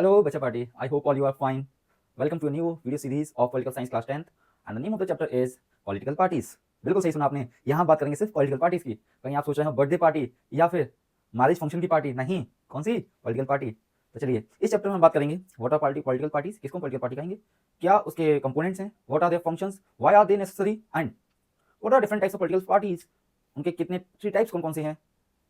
Hello, Bacha Party. I hope all you are fine. Welcome to a new video series of Political Science Class 10th and the name of the chapter is Political Parties. बिल्कुल सही सुना आपने। यहाँ बात करेंगे सिर्फ political parties की। कहीं आप सोच रहे हो बर्थडे पार्टी या फिर मैरिज फंक्शन की पार्टी, नहीं, कौन सी? Political party. तो चलिए इस चैप्टर में बात करेंगे व्हाट आर पॉलिटिकल पार्टीज, किसको पॉलिटिकल पार्टी कहेंगे, क्या उसके कंपोनेंट्स हैं, what are their functions, why are they necessary and what are different types of political parties, उनके कितने थ्री टाइप्स कौन कौन से हैं,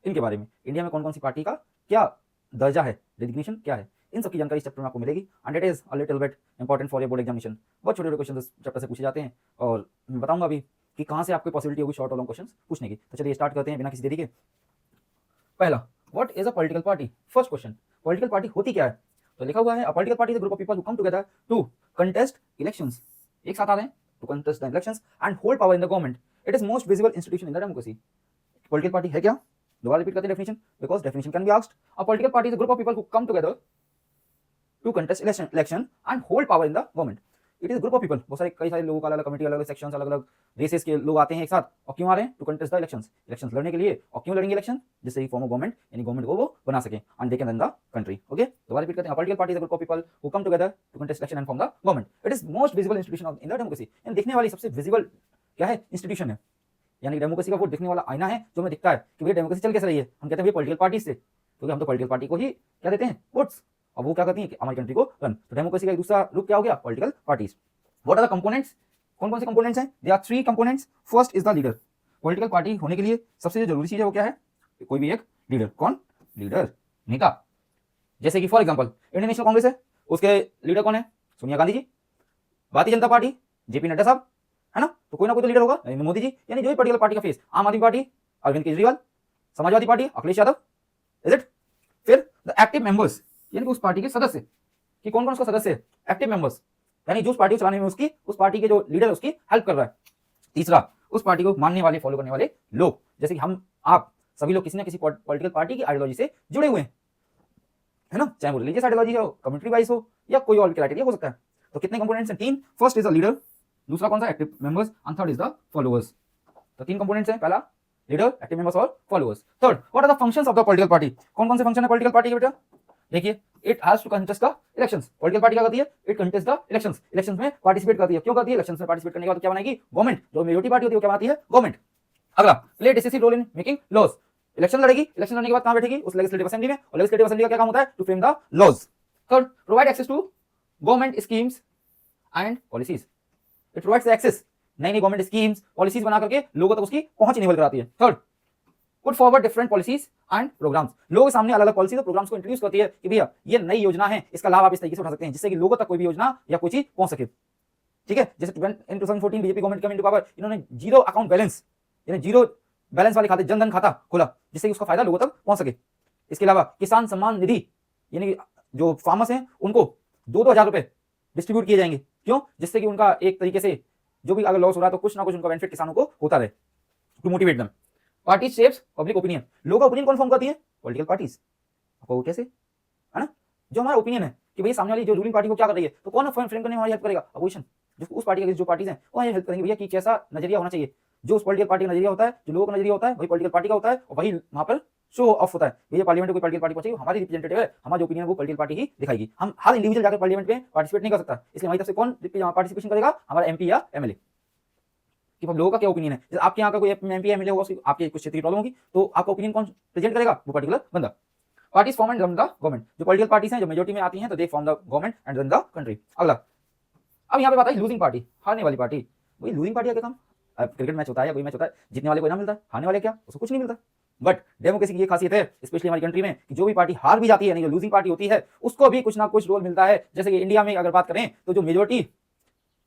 इनके बारे में, इंडिया में कौन कौन सी पार्टी का क्या दर्जा है, डेजिग्नेशन क्या है, इन सब की जानकारी इस चैप्टर में आपको मिलेगी and it is a little bit important for your board examination. बहुत छोटे छोटे क्वेश्चन इस चैप्टर से पूछे जाते हैं और मैं बताऊंगा अभी कि कहाँ से आपको पॉसिबिलिटी होगी शॉर्ट और लॉन्ग क्वेश्चन पूछने की। तो चलिए स्टार्ट करते हैं बिना किसी देरी के। पहला, what is a political party. First question, political party होती क्या है? तो लिखा हुआ है a political party is a group of people who come together to contest elections. एक साथ आ रहे हैं to contest the elections and hold power in the government. It is most visible institution in the democracy. Political party है क्या? दोबारा repeat करते हैं definition because definition can be asked. A political party is a group of people who come together to contest election and hold power in the government. It is group of people, बहुत सारे कई सारे लोगों का, अलग अलग committee, अलग अलग सेक्शंस, अलग अलग रेसेस के लोग आते हैं एक साथ। और क्यों आ रहे हैं? टू कंटेस्ट द इलेक्शंस लड़ने के लिए। और क्यों लड़ेंगे इलेक्शन? जिससे ही फॉर्म ऑफ गवर्नमेंट, यानी गवर्नमेंट को वो बना सके and they can run the country. Okay, दोबारा रिपीट करते हैं। Political party is a group of people who come together to contest election and form the government. It is most visible institution in the democracy. यानी दिखने वाली सबसे visible क्या है? Institution है, यानी डेमोक्रेसी का वो दिखने वाला आईना है जो हमें दिखता है कि भैया डेमोक्रेसी चल कैसे रही है। हम कहते हैं भैया पॉलिटिकल पार्टी से, क्योंकि हम तो पॉलिटिकल पार्टी को ही क्या देते हैं? वोट्स, और वो क्या करती है कि हमारी कंट्री को रन। तो डेमोक्रेसी का एक दूसरा रूप क्या हो गया? Political parties. What are the components? कौन कौन से कंपोनेंट्स हैं? There are three components. First is the leader. Political party होने के लिए सबसे जरूरी चीज है वो क्या है? कोई भी एक लीडर। कौन? लीडर, नेता। जैसे कि for example Indian National Congress है, उसके लीडर कौन है? सोनिया गांधी जी। भारतीय जनता पार्टी, जेपी नड्डा साहब, है ना? तो कोई ना कोई तो लीडर होगा, नरेंद्र मोदी जी। यानी जो भी पॉलिटिकल पार्टी का face, Aam Aadmi Party Arvind Kejriwal, Samajwadi Party Akhilesh Yadav, is it? फिर द एक्टिव मेंबर्स, यानी कि उस पार्टी के सदस्य, कि कौन कौन उसका सदस्य है? एक्टिव मेंबर्स, यानी जो उस पार्टी को चलाने में उसकी, उस पार्टी के जो लीडर है उसकी हेल्प कर रहा है। तीसरा, उस पार्टी को मानने वाले, फॉलो करने वाले लोग, जैसे कि हम आप सभी लोग किसी ना किसी पॉलिटिकल पार्टी की आइडियोलॉजी से जुड़े हुए हैं, है ना? चाहे वो रिलीजियस आइडियोलॉजी हो, कम्युनिटी वाइज हो, या कोई और क्राइटेरिया हो सकता है। तो कितने कंपोनेंट्स हैं? तीन। फर्स्ट इज द लीडर, दूसरा कौन सा? Active members, and third is the followers. तो तीन कंपोनेंट्स हैं, पहला लीडर, एक्टिव मेंबर्स और followers. Third, what are the functions of the political party. कौन कौन से फंक्शन है पॉलिटिकल पार्टी के बेटा? देखिए, it has to contest the elections. Political party क्या करती है? It contest the elections. Elections में पार्टिसिपेट करती है। क्यों करती है? इलेक्शंस में पार्टिसिपेट करने के बाद क्या बनाएगी? गवर्नमेंट। जो मेजॉरिटी पार्टी होती है वो क्या बनाती है? गवर्नमेंट। अगला, play decisive role in making laws. Election लड़ेगी, इलेक्शन लड़ने के बाद कहां बैठेगी? उस लेजिस्लेटिव असेंबली में, और लेजिस्लेटिव असेंबली का क्या काम होता है? To frame the laws. Third, provide access to government schemes and policies. It provides access, नई नई गवर्नमेंट स्कीम्स, पॉलिसीज बना करके लोगों तक उसकी पहुंच इनेबल कराती है। Third, put forward different policies and programmes. लोगों के सामने अलग अलग पॉलिसीज और प्रोग्राम्स को इंट्रोड्यूस करती है कि भैया ये नई योजना है, इसका लाभ आप इस तरीके से उठा सकते हैं जिससे कि लोगों तक कोई भी योजना या कोई चीज पहुंच सके। ठीक है, जैसे इन 2014 BJP government come into power, इन्होंने जीरो अकाउंट बैलेंस, यानी जीरो बैलेंस वाले खाते, जनधन खाता खोला, जिससे कि उसका फायदा लोगों तक पहुंच सके। इसके अलावा किसान सम्मान निधि, यानी जो फार्मर्स हैं उनको 2,000 रुपए डिस्ट्रीब्यूट किए जाएंगे। क्यों? जिससे कि उनका एक तरीके से जो भी अगर लॉस हो रहा है तो कुछ ना कुछ उनका बेनिफिट किसानों को होता रहे, to motivate them. Party shapes public opinion. लोगों का ओपिनियन कौन फॉर्म करती है? Political parties. आपको कैसे, है ना? जो हमारा ओपिनियन है कि भाई सामने वाली जो रूलिंग पार्टी को क्या कर रही है, तो कौन फ्रेम करने में हमारी हेल्प करेगा? अपोजिशन। जो उस पार्टी के जो पार्टीज हैं वो हेल्प करेंगे भैया कि कैसा नजरिया होना चाहिए। जो उस पॉलिटिकल पार्टी का नजरिया होता है, जो लोगों का नजरिया होता है, वही पॉलिटिकल पार्टी का होता है, और वही वहां पर शो ऑफ होता है। ये पार्लियामेंट में कोई पॉलिटिकल पार्टी पहुंचेगी, हमारी रिप्रेजेंटेटिव है, हमारा जो ओपिनियन है वो पॉलिटिकल पार्टी ही दिखाएगी। हम हर इंडिविजुअल जाकर पार्लियामेंट में पार्टिसिपेट नहीं कर सकता, इसलिए हमारी तरफ से कौन पार्टिसिपेशन करेगा? हमारा एमपी या एमएलए। कि लोगों का क्या ओपिनियन है, जैसे आपके यहाँ का कोई एमपी एमएलए होगा, आपके कुछ क्षेत्र की प्रॉब्लम होगी, तो आपका ओपिनियन कौन प्रेजेंट करेगा? वो पर्टिकुलर बंदा। Parties form and run the government. जो पॉलिटिकल पार्टीज हैं जो मेजॉरिटी में आती हैं तो they form the government and run the country. अगला, अब यहाँ पे बात है लूजिंग पार्टी, हारने वाली पार्टी। वही लूजिंग पार्टी का क्या काम? क्रिकेट मैच होता है या कोई मैच होता है, जीतने वाले को इनाम मिलता है, हारने वाले क्या? उसको कुछ नहीं मिलता। बट डेमोक्रेसी की ये खासियत है, स्पेशली हमारी कंट्री में, कि जो भी पार्टी हार भी जाती है, यानी जो लूजिंग पार्टी होती है, उसको भी कुछ ना कुछ रोल मिलता है। जैसे कि इंडिया में अगर बात करें तो जो मेजोरिटी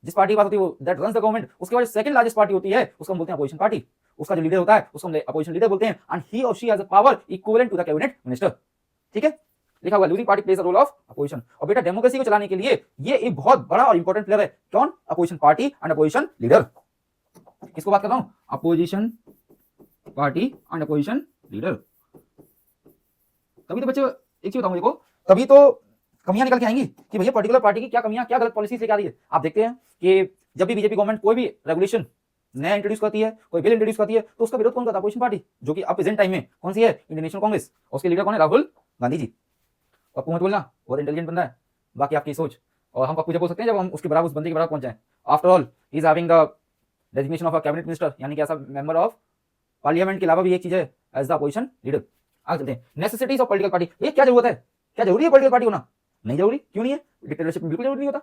जिस पार्टी के पास होती है वो दैट रन्स द गवर्नमेंट, उसके बाद सेकंड लार्जेस्ट पार्टी होती है उसको हम बोलते हैं अपोजिशन पार्टी। उसका जो लीडर होता है उसको हम अपोजिशन लीडर बोलते हैं, एंड ही और she has a power equivalent to the cabinet minister. ठीक है, लिखा हुआ losing party plays the role of opposition. और बेटा डेमोक्रेसी को चलाने के लिए ये एक बहुत बड़ा और इंपॉर्टेंट प्लेयर है। कौन? Opposition party and opposition leader. किसको बात कर रहा हूं? Opposition party and opposition leader. तभी तो बच्चे, एक चीज बताऊं, देखो तभी तो कमियां निकल के आएंगी कि भैया पर्टिकुलर पार्टी की क्या कमियां, क्या गलत पॉलिसी लेके आ रही है। आप देखते हैं कि जब भी बीजेपी गवर्नमेंट कोई भी रेगुलेशन नया इंट्रोड्यूस करती है, कोई बिल इंट्रोड्यूस करती है, तो उसका विरोध कौन करता है? अपोजिशन पार्टी, जो कि अब प्रेजेंट टाइम में कौन सी है? इंडियन नेशनल कांग्रेस। उसके लीडर कौन है? राहुल गांधी जी। पप्पू मत बोलना, बहुत इंटेलिजेंट बंदा है, बाकी आपकी सोच। और हम पप्पू जब बोल सकते हैं जब हम उसके बराबर, उस बंदे के बराबर पहुंच जाए। After all he is having the designation of a cabinet minister, यानी कि ऐसा मेंबर ऑफ पार्लियामेंट के अलावा भी एक चीज है एज द अपोजिशन लीडर। आगे चलते हैं, नेसेसिटीज ऑफ पॉलिटिकल पार्टी। ये क्या जरूरत है, क्या जरूरी है पॉलिटिकल पार्टी होना? नहीं जरूरी। क्यों नहीं है? डिक्टेटरशिप में बिल्कुल जरूरी नहीं होता।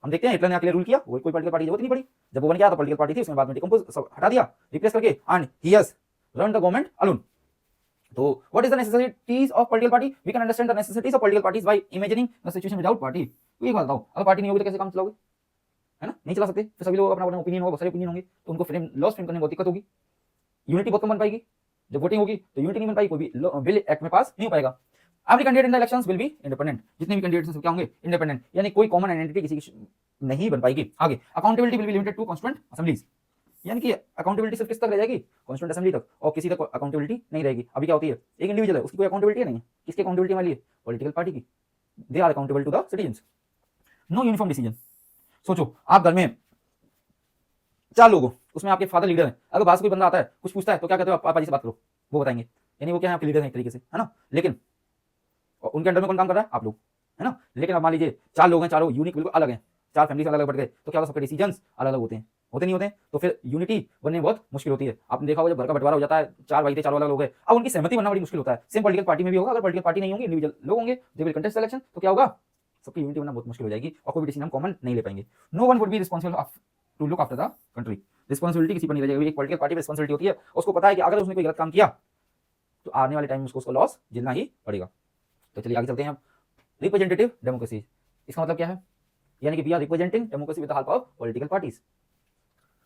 हम देखते हैं हिटलर ने अकेले रूल किया, वो कोई पॉलिटिकल पार्टी जरूरत नहीं पड़ी। जब वो बन गया तो पॉलिटिकल पार्टी थी, उसने बाद में डिकम्पोज सब हटा दिया, रिप्लेस करके, and he has run the government alone. तो what is the necessities of political party? We can understand the necessities of political parties by imagining the situation without party. तो एक बात बताओ, अगर पार्टी नहीं होगी तो कैसे काम चलाओगे? है ना, नहीं चला सकते। फिर सभी लोग अपना अपना ओपिनियन होगा, बहुत सारे ओपिनियन होंगे, तो उनको फ्रेम लॉस फ्रेम करने में बहुत दिक्कत होगी, यूनिटी बहुत कम बन पाएगी। जब वोटिंग होगी तो यूनिटी नहीं बन पाएगी, कोई भी बिल एक्ट में पास नहीं हो पाएगा। Every candidate in the elections will be independent, जितने भी कैंडिडेट्स क्या होंगे? इंडिपेंडेंट, यानी कोई कॉमन आइडेंटिटी किसी की नहीं बन पाएगी। आगे, accountability will be limited to constituent assemblies, यानी कि अकाउंटेबिलिटी सिर्फ किस तक रह जाएगी? कॉन्स्टिट्यूएंट असेंबली तक, और किसी तक अकाउंटेबिलिटी नहीं रहेगी। अभी क्या होती है, एक इंडिविजुअल है, उसकी कोई अकाउंटेबिलिटी नहीं है। किसकी अकाउंटेबिलिटी हमारी है? पॉलिटिकल पार्टी की। They are accountable to the citizens. No uniform decision. सोचो, आप घर में 4 लोग हो, उसमें आपके फादर लीडर हैं, अगर बाहर से कोई बंदा आता है कुछ पूछता है तो क्या कहते हो? पापा जी से बात करो, वो बताएंगे, यानी वो क्या है? आपके लीडर हैं एक तरीके से, है ना। लेकिन उनके अंडर में कौन काम कर रहा है? आप लोग, है ना। लेकिन अब मान लीजिए 4 लोग हैं, चारों यूनिक बिल्कुल अलग हैं, 4 फैमिली से अलग अलग बढ़ गए, तो क्या होगा? सबके डिसीजंस अलग अलग होते हैं, होते नहीं होते हैं? तो फिर यूनिटी बनने में बहुत मुश्किल होती है। आपने देखा होगा जब घर का बंटवारा हो जाता है, 4 भाई थे, 4 अलग लोग हैं, अब उनकी सहमति बनना बड़ी मुश्किल होता है। सेम पॉलिटिकल पार्टी में भी होगा, अगर पॉलिटिकल पार्टी नहीं होंगी, इंडिविजुअल लोग होंगे, दे विल कंटेस्ट इलेक्शन, तो क्या होगा? सबकी यूनिटी बनना बहुत मुश्किल हो जाएगी और कोई भी डिसीजन हम कॉमन नहीं ले पाएंगे। No one would be responsible to look after the country. Responsibility किसी पर नहीं रह जाएगी। एक पॉलिटिकल पार्टी में रिस्पांसिबिलिटी होती है, उसको पता है कि अगर उसने कोई गलत काम किया तो आने वाले टाइम में उसको लॉस झेलना ही पड़ेगा। तो चलिए आगे चलते हैं। रिप्रेजेंटेटिव डेमोक्रेसी, इसका मतलब क्या है? यानी कि we are representing democracy with the help of political parties.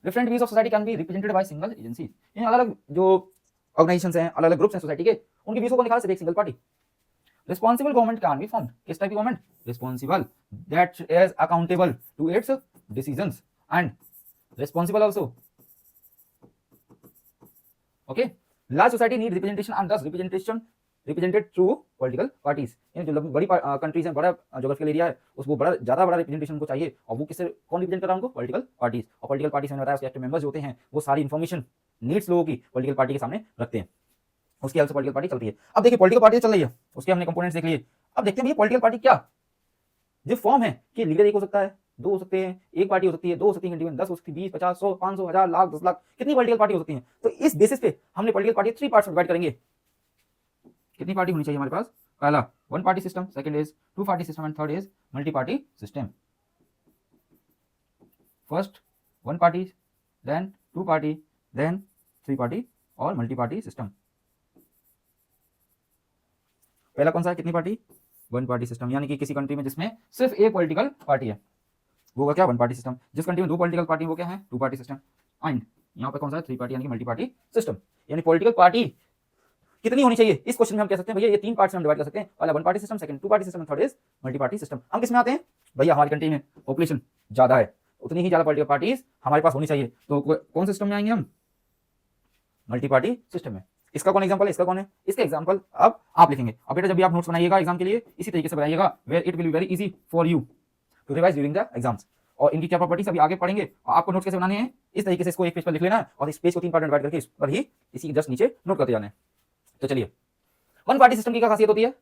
Different views of society can be represented by single agency. इन अलग अलग जो ऑर्गेनाइजेशंस हैं, अलग अलग ग्रुप्स हैं सोसाइटी के, उनके व्यूज को निकाल सिर्फ एक single party. Responsible government can be formed. किस टाइप की government? Responsible, that is accountable to its decisions and responsible also. Okay, large society need representation and thus representation represented through political parties. यानी जो बड़ी countries हैं, बड़ा geographical area है, उसको बड़ा ज्यादा बड़ा रिप्रेजेंटेशन को चाहिए, और वो किससे कौन रिप्रेजेंट कर रहा है उनको? Political parties. और पॉलिटिकल पार्टीज मैंने बताया उसके एक्टिव मेंबर्स होते हैं, वो सारी इन्फॉर्मेशन नीड्स लोगों की पॉलिटिकल पार्टी के सामने रखते हैं, उसकी हेल्प से पॉलिटिकल पार्टी चलती है। अब देखिए पॉलिटिकल पार्टी चल रही है, उसके हमने कंपोनेंट्स देख लिए। अब देखते हैं भैया पॉलिटिकल पार्टी क्या जो फॉर्म है कि लीडर एक हो सकता है, 2 हो सकते हैं, एक पार्टी हो सकती है, 2 हो सकती है, 10 हो सकती है, 20, 50, 100, 500, 1000, लाख, 10 लाख, कितनी पॉलिटिकल पार्टी हो सकती है। तो इस बेसिस पे हमने पॉलिटिकल पार्टी 3 पार्ट्स में डिवाइड करेंगे। कितनी पार्टी होनी चाहिए हमारे पास? पहला one party system, second is two party system and third is multi party system. First one party, then two party, then 3 party और मल्टी पार्टी सिस्टम। पहला कौन सा है? कितनी पार्टी? वन पार्टी सिस्टम, यानी कि किसी कंट्री में जिसमें सिर्फ एक पॉलिटिकल पार्टी है वो होगा क्या? One party system. जिस कंट्री में 2 पॉलिटिकल पार्टी वो क्या है? 2 पार्टी सिस्टम। एंड यहाँ पे कौन सा है? 3 पार्टी, यानी कि मल्टी पार्टी सिस्टम। यानी पॉलिटिकल पार्टी कितनी होनी चाहिए इस क्वेश्चन में हम कह सकते हैं भैया ये 3 पार्ट्स में हम डिवाइड कर सकते हैं। पहला one party system, second 2 party system, third is multi party system. हम किस में आते हैं भैया? हमारी कंट्री में पॉपुलेशन ज्यादा है, उतनी ही ज्यादा पॉलिटिकल पार्टीज हमारे पास होनी चाहिए, तो कौन सिस्टम में आएंगे हम? मल्टी पार्टी सिस्टम में। इसका कौन एग्जांपल है? इसका कौन है? इसका एग्जांपल अब आप लिखेंगे। अब बेटा जब भी आप नोट्स बनाइएगा एग्जाम के लिए इसी तरीके से बनाइएगा, where it will be very easy for you to revise during the exams. और इनकी क्या प्रॉपर्टीज अभी आगे पढ़ेंगे, और आपको नोट्स कैसे बनाने हैं इस तरीके से, इसको एक पेज पर लिख लेना है और इस पेज को 3 पार्ट में डिवाइड करके इस पर ही इसी जस्ट नीचे नोट करते जाना है। तो चलिए, वन पार्टी सिस्टम की क्या खासियत होती है?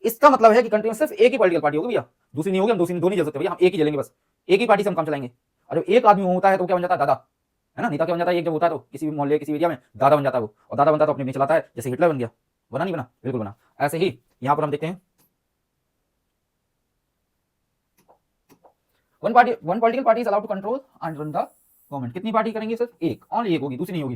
इसका मतलब है कि कंट्री में सिर्फ एक ही पॉलिटिकल पार्टी होगी भैया, दूसरी नहीं होगी, हम दूसरी दो नहीं चल सकते भैया, हम एक ही चलेंगे, बस एक ही पार्टी से हम काम चलाएंगे। और जब एक आदमी होता है तो क्या बन जाता है? दादा, है ना, नेता क्या बन जाता है? एक जब होता है तो किसी भी मोहल्ले किसी एरिया में दादा बन जाता है वो, और दादा बनता तो अपने में चलाता है, जैसे हिटलर बन गया। बना नहीं बना? बिल्कुल बना। ऐसे ही यहां पर हम देखते हैं one political party is allowed to control and run the government. कितनी पार्टी करेंगे? सिर्फ एक, ओनली एक होगी, दूसरी नहीं होगी।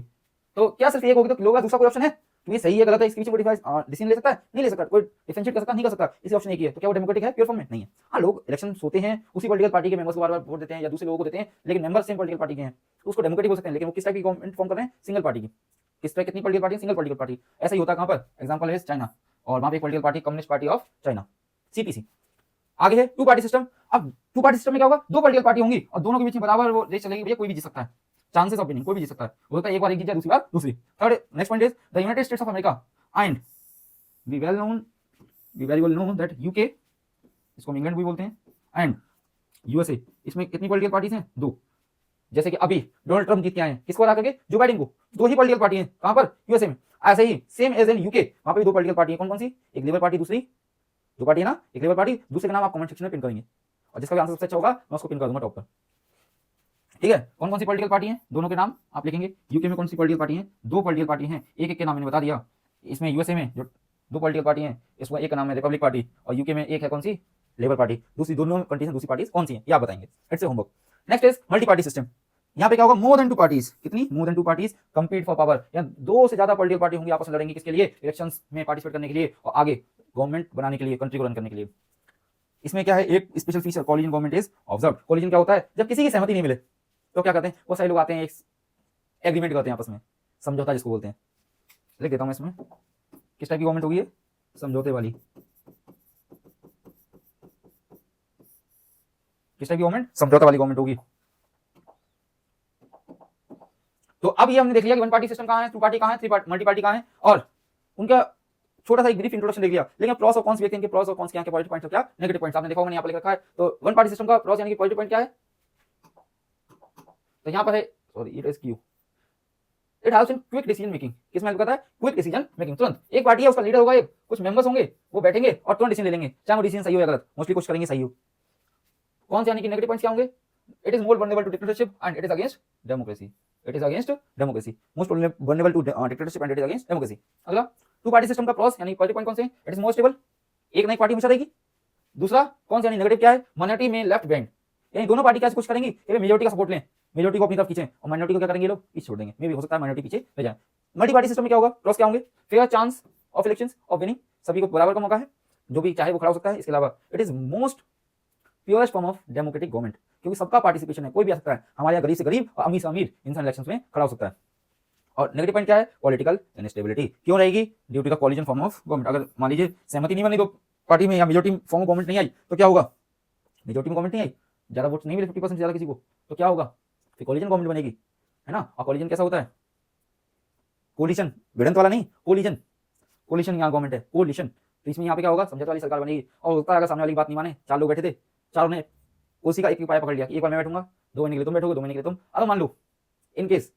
तो क्या सिर्फ एक होगी तो लोग दूसरा कोई ऑप्शन है? तो ये सही है गलत है इसके पीछे डिसीजन ले सकता है? नहीं ले सकता। कोई डिफरेंशिएट कर सकता? नहीं कर सकता। इसी ऑप्शन एक ही है, तो क्या वो डेमोक्रेटिक है? प्योर फॉर्म में नहीं है। हाँ, लोग इलेक्शन होते हैं, उसी पॉलिटिकल पार्टी के मेंबर्स को बार-बार वोट देते हैं या दूसरे लोगों को देते हैं, लेकिन मेंबर सेम पॉलिटिकल पार्टी के हैं तो उसको डेमोक्रेटिक हो सकते हैं, लेकिन वो किस टाइप की गवर्नमेंट फॉर्म कर रहे हैं? सिंगल पार्टी की। किस टाइप? कितनी political party? Single political party. ऐसा ही होता है कहां पर? एग्जांपल है चाइना, और वहां पे political party communist party of China, CPC. आगे है 2 पार्टी सिस्टम। अब 2 पार्टी सिस्टम में क्या होगा? 2 पॉलिटिकल पार्टी होंगी और दोनों के बीच में बराबर वो रेस चलेगी भैया, कोई भी जीत सकता है, चांसेस ऑफ विनिंग, कोई भी जीत सकता है। हो सकता है एक बार एक जीत जाए, दूसरी बार दूसरी। Third next point is the United States of America and we very well know that UK, इसको हम इंग्लैंड भी बोलते हैं, एंड यूएसए। इसमें कितनी पॉलिटिकल पार्टीज हैं? 2। जैसे कि अभी डोनाल्ड ट्रम्प जीत के आए हैं, किसको हरा करके? जो बाइडेन को। 2 ही पॉलिटिकल पार्टी हैं कहां पर? यूएसए में। ऐसे ही सेम एज इन यूके, वहां पे भी 2 पॉलिटिकल पार्टी है। कौन कौन सी? एक लेबर पार्टी, दूसरी जो पार्टी है ना, एक लेबर पार्टी, दूसरे का नाम आप कमेंट सेक्शन में पिन करेंगे और जिसका भी आंसर सबसे अच्छा होगा मैं उसको पिन कर दूंगा टॉप पर। ठीक है, कौन कौन सी पॉलिटिकल पार्टी है, दोनों के नाम आप लिखेंगे। यूके में कौन सी पॉलिटिकल पार्टी है, दो पॉलिटिकल पार्टी हैं, एक एक के नाम मैंने बता दिया। इसमें यूएसए में जो दो पॉलिटिकल पार्टी हैं, इसका एक का नाम है रिपब्लिक पार्टी और यूके में एक है कौन सी, लेबर पार्टी। दूसरी दोनों कंट्रीज में दूसरी पार्टीज कौन सी हैं ये आप बताएंगे। It's a homework. Next is multi party system. यहाँ पे क्या होगा, मोर देन टू पार्टीज, कितनी, more than two parties compete for power, या दो से ज्यादा पॉलिटिकल पार्टी होंगी आपस में लड़ेंगी किसके लिए, इलेक्शंस में पार्टिसिपेट करने के लिए और आगे गवर्नमेंट बनाने के लिए, कंट्री को रन करने के लिए। इसमें क्या है, एक special feature, collision government is observed. Collision क्या होता है, जब किसी की सहमति नहीं मिले तो क्या करते हैं, वो सारे लोग आते हैं, एक एग्रीमेंट करते हैं आपस में, समझौता जिसको बोलते हैं। लिख देता हूं मैं इसमें, किस टाइप की गवर्नमेंट होगी, समझौते वाली। किस टाइप की गवर्नमेंट, समझौता वाली गवर्नमेंट होगी। तो अब ये हमने देख लिया कि वन पार्टी सिस्टम कहां है, टू पार्टी कहां है, थ्री पार्टी, मल्टी पार्टी कहां है, और उनका छोटा सा एक ब्रीफ इंट्रोडक्शन देख लिया। लेकिन प्रोस और कॉन्स देखते हैं कि प्रोस और कॉन्स क्या है, पॉजिटिव पॉइंट्स और क्या नेगेटिव पॉइंट्स। आपने देखा होगा, यहाँ पर लिख रखा है। तो वन पार्टी सिस्टम का प्रोस यानी कि पॉजिटिव पॉइंट क्या है, तो यहाँ पर है, sorry it is Q, it helps in quick decision making. किसमें हेल्प करता है, क्विक डिसीजन मेकिंग। तुरंत एक पार्टी है, उसका लीडर होगा, एक कुछ मेंबर्स होंगे, वो बैठेंगे और तुरंत डिसीजन ले लेंगे, चाहे वो डिसीजन सही हो या गलत, मोस्टली कुछ करेंगे सही हो। कौन से यानी कि नेगेटिव पॉइंट्स क्या होंगे, it is more vulnerable to dictatorship and it is against democracy. It is against democracy, most vulnerable to dictatorship and it is against democracy. अगला, टू पार्टी सिस्टम का प्रोस यानी पॉजिटिव पॉइंट कौन से, it is more stable, एक नई party हमेशा रहेगी। दूसरा कौन सा यानी नेगेटिव क्या है, माइनॉरिटी में लेफ्ट बैंड, यानी दोनों पार्टी क्या कुछ करेंगी, मेजोरिटी का सपोर्ट लें, मेजोरिटी को अपनी तरफ खींचें और माइनॉरिटी को क्या करेंगे, लोग पीछे छोड़ देंगे। मे भी हो सकता है माइनॉरिटी पीछे ले जाए। मल्टी पार्टी सिस्टम में क्या होगा, प्रोस क्या होंगे, fair chance of elections of winning, सभी को बराबर का मौका है, जो भी चाहे वो खड़ा हो सकता है। इसके अलावा it is most purest form of democratic government, क्योंकि सबका पार्टिसिपेशन है, कोई भी आ सकता है, हमारे यहाँ गरीब से गरीब और अमीर से अमीर इंसान इलेक्शंस में खड़ा हो सकता है। और नेगेटिव पॉइंट क्या है, पॉलिटिकल इनस्टेबिलिटी, क्यों रहेगी, due to the coalition form of government. अगर मान लीजिए सहमति नहीं बनी दो पार्टी में या मेजोरिटी फॉर्म ऑफ गवर्नमेंट नहीं आई तो क्या होगा, मेजोरिटी में गवर्नमेंट नहीं आई, ज्यादा वोट नहीं मिले 50% से ज्यादा किसी को, तो क्या होगा, फिर कोलिजन गवर्नमेंट बनेगी, है ना। और कोलिजन कैसा होता है, कोलिशन भिड़ंत वाला नहीं, कोलिजन, कोलिशन यहाँ गवर्नमेंट है, कोलिशन। तो इसमें यहाँ पे क्या होगा, समझौते वाली सरकार बनेगी। और होता है अगर सामने वाली बात नहीं माने, चार लोग बैठे थे, चारों ने उसी का एक ही पाया पकड़ लिया कि एक बार मैं बैठूंगा, 2 महीने के लिए तुम बैठोगे, 2 महीने के लिए तुम। अगर मान लो इन केस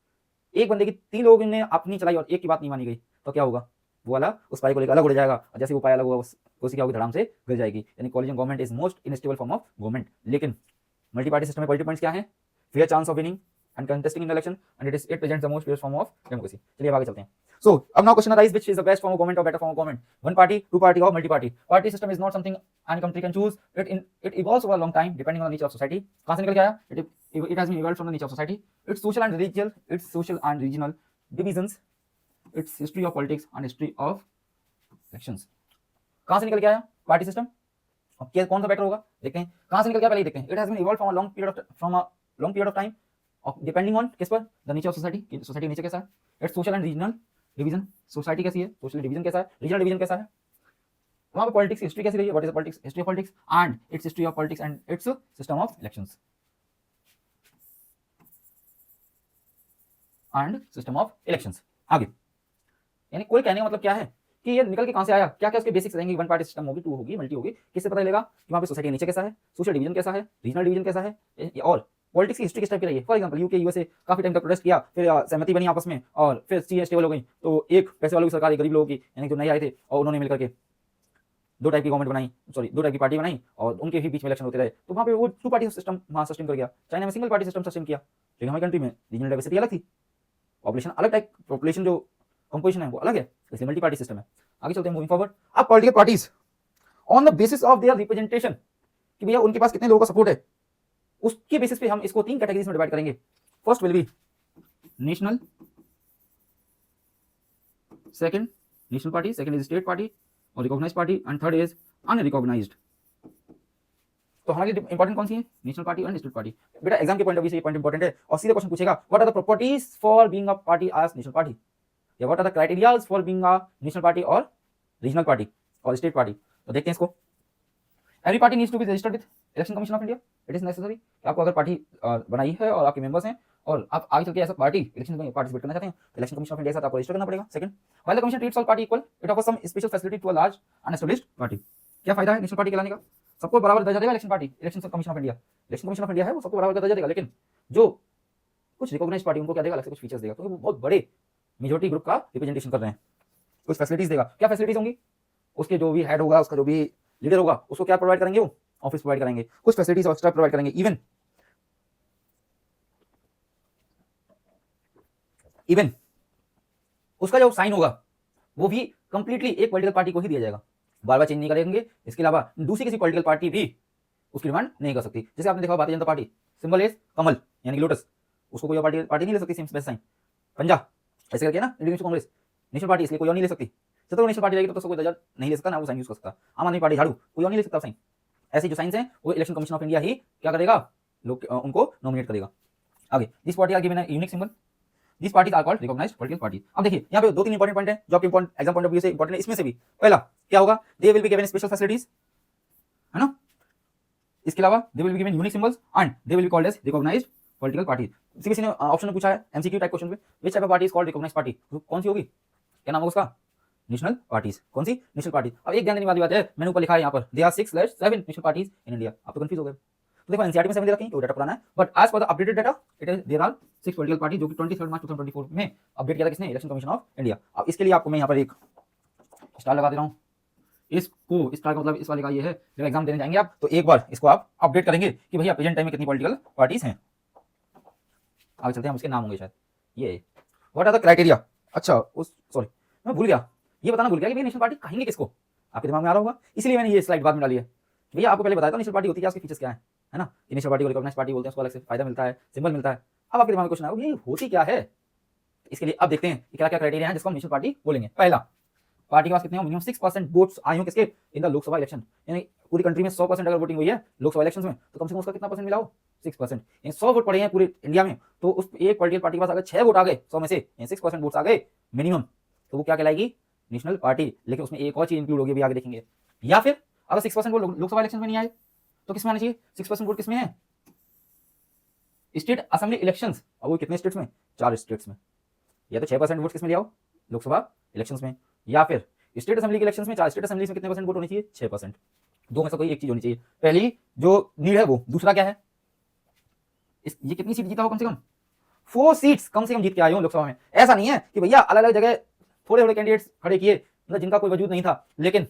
एक बंदे की 3 लोगों ने अपनी चलाई और एक की बात नहीं मानी गई, तो क्या होगा, वो वाला उस पाई को लेकर अलग उड़ जाएगा और जैसे वो पाया अलग होगा उसी क्या होगी, धड़ाम से गिर जाएगी। यानी collision government is most instable form of government. लेकिन मल्टी पार्टी सिस्टम में पॉजिटिव पॉइंट्स क्या है, fair chance of winning and contesting in election and it presents the most pure form of democracy. चलिए आगे चलते हैं। So अब now question arise, which is the best form of government or better form of government? One party, two party or multi party? Party system is not something any country can choose. It evolves over a long time depending on the nature of society. कहाँ से निकल के आया? It has been evolved from the nature of society. Its social and regional divisions, its history of politics and history of elections. कहाँ से निकल के आया पार्टी सिस्टम? अब क्या कौन सा बेटर होगा देखते हैं। कहाँ से निकल गया पहले ही देखते हैं। It has been evolved from a long period of time. Depending on किस पर, the nature of society, society nature कैसा है, it's social and regional division, society कैसी है, सोशल डिवीजन कैसा है, रीजनल डिवीजन कैसा है, वहां पर पॉलिटिक्स हिस्ट्री कैसी रही है, what is politics, history of politics and it's history of politics and it's system of elections and system of elections. आगे यानी कोई कहने का मतलब क्या है कि ये निकल के कहां से आया, क्या क्या उसके बेसिक्स रहेंगे। वन पार्टी सिस्टम होगी, टू होगी, मल्टी होगी, किससे पता चलेगा कि वहां पे सोसाइटी नेचर कैसा है, सोशल डिवीजन कैसा है, रीजनल डिवीजन कैसा है, और पॉलिटिक्स की हिस्ट्री किस टाइप की रही है। फॉर एग्जांपल यूके यूएसए काफी टाइम तक प्रोटेस्ट किया, फिर सहमति बनी आपस में और फिर चीजें स्टेबल हो गई, तो एक पैसे वालों की सरकार, एक गरीब लोगों की, यानी जो नए आए थे, और उन्होंने मिलकर के दो टाइप की गवर्नमेंट बनाई, सॉरी दो टाइप की पार्टी बनाई और उनके ही बीच में इलेक्शन होते रहे, तो वहाँ पे वो टू पार्टी सिस्टम वहाँ सस्टेन कर गया। चाइना में सिंगल पार्टी सिस्टम सस्टेन किया, लेकिन हमारी कंट्री में रीजनल डाइवर्सिटी अलग थी, पॉपुलेशन अलग टाइप, पॉपुलेशन जो कंपोजिशन है वो अलग है, इसलिए मल्टी पार्टी सिस्टम है। आगे चलते हैं, मूविंग फॉरवर्ड। अब political parties on the basis of their representation, कि भैया उनके पास कितने लोगों का सपोर्ट है, उसके बेसिस पे हम इसको 3 कैटेगरीज में डिवाइड करेंगे। First will be national, second national party, second is state party और recognised party, and third is unrecognised. तो हमारे लिए इंपॉर्टेंट कौन सी है, नेशनल पार्टी और स्टेट पार्टी। बेटा एग्जाम के पॉइंट ऑफ व्यू से ये पॉइंट इंपॉर्टेंट है और सीधा क्वेश्चन पूछेगा, what are the properties for being a party as national party, या what are the criterias for being a national party और रीजनल पार्टी और स्टेट पार्टी। तो देखते हैं इसको। Every party needs to be registered with election commission of India. It is necessary, आपको अगर party बनाई है और आपके मेंबर्स हैं और आप आगे चल के ऐसा पार्टी इलेक्शन में पार्टिसिपेट करना चाहते हैं, तो इलेक्शन कमीशन ऑफ इंडिया के साथ आपको रजिस्टर करना पड़ेगा। Second, while the commission treats all party equal, it offers some special facility to a large unestablished party. क्या फायदा है नेशनल पार्टी कहलाने का, सबको बराबर दर्जा देगा election party, election commission of India. Election commission of India है वो सबको बराबर दर्जा देगा, लेकिन जो कुछ रिकॉग्नाइज्ड पार्टी उनको क्या देगा, अलग से कुछ फीचर्स देगा, क्योंकि वो बहुत बड़े मेजॉरिटी ग्रुप का रिप्रेजेंटेशन कर रहे हैं, कुछ फैसिलिटीज देगा। क्या फैसिलिटीज होंगी, उसके जो भी हेड होगा, उसका जो भी लीडर होगा उसको क्या प्रोवाइड करेंगे, वो ऑफिस प्रोवाइड करेंगे, कुछ फैसिलिटीज एक्स्ट्रा प्रोवाइड करेंगे, इवन उसका जो साइन होगा वो भी कंप्लीटली एक पॉलिटिकल पार्टी को ही दिया जाएगा, बार बार चेंज नहीं करेंगे। इसके अलावा दूसरी किसी पॉलिटिकल पार्टी भी उसकी डिमांड नहीं कर सकती। जैसे आपने देखा भारतीय जनता पार्टी सिंबल इज कमल यानी कि लोटस, उसको कोई पार्टी नहीं ले सकती सेम साइन। पंजाब ऐसे करके ना, Indian National Congress national party, इसलिए कोई और नहीं ले सकती। जब तक नेशनल पार्टी रहेगी तो कोई दर्जा नहीं ले सकता ना वो साइन यूज कर सकता। आम आदमी पार्टी झाड़ू कोई और नहीं ले सकता साइन। ऐसी जो साइंस है वो इलेक्शन कमीशन ऑफ इंडिया ही क्या करेगा, लोग उनको नॉमिनेट करेगा। आगे this party are given unique symbol, this parties are called recognised political party. अब देखिए यहाँ पे 2-3 इंपॉर्टेंट पॉइंट है जो आपके एग्जाम पॉइंट ऑफ व्यू से इंपॉर्टेंट है। इसमें से भी पहला क्या होगा, they will be given special facilities, है ना। इसके अलावा they will be given unique symbols and they will be called as recognised political party. किसी ने ऑप्शन में पूछा है एमसीक्यू टाइप क्वेश्चन में, which type of party is called recognised party, कौन सी होगी, क्या नाम होगा उसका, नेशनल पार्टीज। कौन सी, नेशनल पार्टी। अब एक ध्यान देने वाली बात है, मैंने ऊपर लिखा है यहाँ पर they are 6/7 national parties in India. आप तो कंफ्यूज हो गए। तो देखो एनसीईआरटी में 7 दे रखी है, वो डाटा पुराना है, but as per the updated data it is there are 6 political party, जो कि 23 मार्च 2024 में अपडेट किया था किसने, इलेक्शन कमीशन ऑफ इंडिया। अब इसके लिए आपको मैं यहाँ पर एक स्टार लगा दे रहा हूँ। इसको स्टार का मतलब इस वाले का ये है, जब एग्जाम देने जाएंगे आप तो एक बार इसको आप अपडेट करेंगे कि भैया प्रेजेंट टाइम में कितनी पॉलिटिकल पार्टीज हैं। आगे चलते हैं, उसके नाम होंगे शायद ये, व्हाट आर द क्राइटेरिया। अच्छा उस सॉरी मैं भूल गया, ये बताना भूल गया कि भैया नेशनल पार्टी कहेंगे किसको, आपके दिमाग में आ रहा होगा, इसलिए मैंने ये स्लाइड बाद में डाली है। भैया आपको पहले बताया था नेशनल पार्टी होती है, उसके फीचर्स क्या है ना। नेशनल पार्टी को रिकॉग्नाइज्ड पार्टी बोलते हैं, उसको अलग से फायदा मिलता है, सिंबल मिलता है। अब आपके दिमाग में क्वेश्चन आएगा ये होती क्या है, इसके लिए अब देखते हैं कि क्या क्या क्राइटेरिया है जिसको हम नेशनल पार्टी बोलेंगे। पहला, पार्टी के पास कितने हो, मिनिमम 6% वोट्स आए हो किसके, इन द लोकसभा इलेक्शन, यानी पूरी कंट्री में 100% अगर वोटिंग हुई है लोकसभा इलेक्शन में तो कम से कम उसका कितना परसेंट मिला हो, 6%। यानी 100 वोट पड़े हैं पूरे इंडिया में, तो उस एक पॉलिटिकल पार्टी के पास अगर 6 वोट आ गए 100 में से, 6% वोट्स आ गए मिनिमम, तो वो क्या कहलाएगी, नेशनल पार्टी। लेकिन उसमें एक और चीज इंक्लूड होगी, अभी आगे देखेंगे। या फिर अगर 6% वोट लोकसभा इलेक्शन में नहीं आए तो किसमें आना चाहिए, 6% वोट किसमें है, स्टेट असेंबली इलेक्शंस। और वो कितने स्टेट्स में, 4 स्टेट्स में। या तो 6% वोट किसमें ले आओ, लोकसभा इलेक्शंस में, या फिर स्टेट असेंबली के इलेक्शंस में। 4 स्टेट असेंबली में कितने परसेंट वोट होनी चाहिए, 6%। दो में से कोई एक चीज होनी चाहिए। पहली जो नीड है वो, दूसरा क्या है, ये कितनी सीट जीता हो, कम से कम 4 सीट्स कम से कम जीत के आए हो लोकसभा में। ऐसा नहीं है कि भैया अलग अलग जगह थोड़े थोड़े कैंडिडेट्स खड़े किए, मतलब जिनका कोई वजूद नहीं था, लेकिन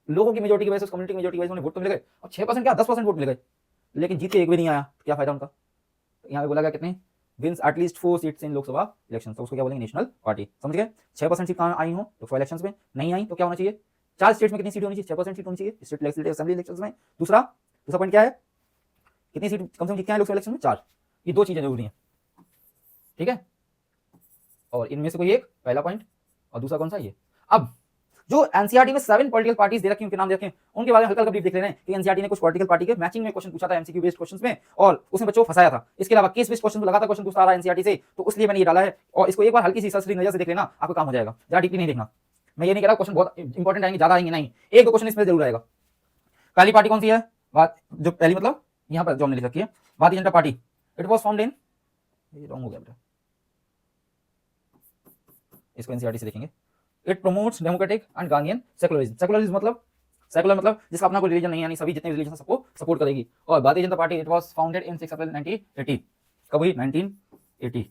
लोगों की मेजोरिटी की वजह से, उस कम्युनिटी की मेजोरिटी की वजह से उन्हें वोट तो मिल गए। अब 6% क्या 10% वोट मिल गए, लेकिन जीत के एक भी नहीं आया, क्या फायदा उनका। यहाँ पे बोला गया कितने, wins at least 4 seats in Lok Sabha election, तो उसको क्या बोलेंगे, नेशनल पार्टी। समझ गए। 6% सीट कहाँ आई हो, लोकसभा इलेक्शन में नहीं आई तो क्या होना चाहिए, 4 स्टेट्स में कितनी सीट होनी चाहिए, 6% सीट होनी चाहिए स्टेट लेजिस्लेटिव असेंबली इलेक्शंस में। दूसरा पॉइंट क्या है, कितनी सीट कम से कम कितने लोकसभा इलेक्शन में, 4। ये 2 चीजें जरूरी हैं, ठीक है। और इनमें से कोई एक, पहला पॉइंट, और दूसरा कौन सा, ये। अब जो एनसीईआरटी में 7 पॉलिटिकल पार्टीज दे रखी हैं, उनके नाम दे रखे हैं, उनके बारे में हल्का हल्का ब्रीफ देख ले रहे हैं कि एनसीईआरटी ने कुछ पॉलिटिकल पार्टी के मैचिंग में क्वेश्चन पूछा था एमसीक्यू बेस्ड क्वेश्चंस में, और उसमें बच्चों को फंसाया था। इसके अलावा केस बेस्ड क्वेश्चन लगातार क्वेश्चन पूछता रहा एनसीईआरटी से, तो इसलिए मैंने ये डाला है। और इसको एक बार हल्की सी सरसरी नजर से देख लेना, आपका काम हो जाएगा, ज्यादा डीपली नहीं देखना। मैं ये नहीं कह रहा क्वेश्चन बहुत इंपॉर्टेंट आएंगे, ज्यादा आएंगे नहीं, 1-2 क्वेश्चन इसमें जरूर आएगा। पहली पार्टी कौन सी है, बात जो पहली मतलब यहाँ पर जो हमने लिख रखी है, भारतीय Janata party. It was found in, ये रॉन्ग हो गया बेटा, इसको एनसीईआरटी से देखेंगे। It promotes democratic and Gandhian secularism. Secularism मतलब, सेकुलर मतलब जिसका अपना कोई रिलीजन नहीं है, यानी सभी जितने रिलीजन सबको सपोर्ट करेगी। और भारतीय Janata party, it was founded in 6 अप्रैल 1980। कब हुई, 1980।